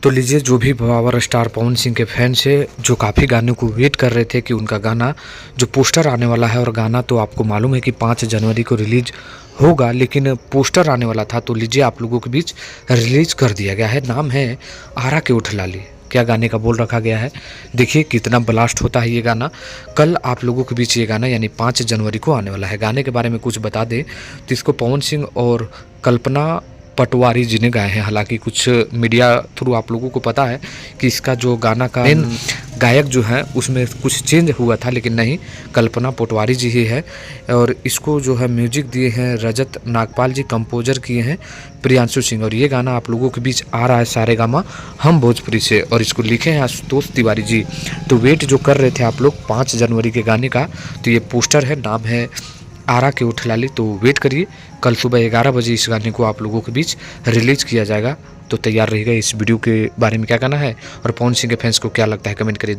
तो लीजिए, जो भी पावर स्टार पवन सिंह के फैंस है, जो काफ़ी गाने को वेट कर रहे थे कि उनका गाना जो पोस्टर आने वाला है, और गाना तो आपको मालूम है कि 5 जनवरी को रिलीज होगा, लेकिन पोस्टर आने वाला था, तो लीजिए आप लोगों के बीच रिलीज कर दिया गया है। नाम है आरा के उठ लाली। क्या गाने का बोल रखा गया है, देखिए कितना ब्लास्ट होता है ये गाना। कल आप लोगों के बीच ये गाना यानी 5 जनवरी को आने वाला है। गाने के बारे में कुछ बता दें तो इसको पवन सिंह और कल्पना पटवारी जी ने गाए हैं। हालांकि कुछ मीडिया थ्रू आप लोगों को पता है कि इसका जो गाना का मेन गायक जो है उसमें कुछ चेंज हुआ था, लेकिन नहीं, कल्पना पटवारी जी ही है। और इसको जो है म्यूजिक दिए हैं रजत नागपाल जी, कंपोजर किए हैं प्रियांशु सिंह। और ये गाना आप लोगों के बीच आ रहा है सारेगामा हम भोजपुरी से, और इसको लिखे हैं आशुतोष तिवारी जी। तो वेट जो कर रहे थे आप लोग 5 जनवरी के गाने का, तो ये पोस्टर है, नाम है आरा के उठ लाली। तो वेट करिए, कल सुबह 11 बजे इस गाने को आप लोगों के बीच रिलीज किया जाएगा। तो तैयार रहिएगा। इस वीडियो के बारे में क्या कहना है और पवन सिंह के फैंस को क्या लगता है, कमेंट करिए।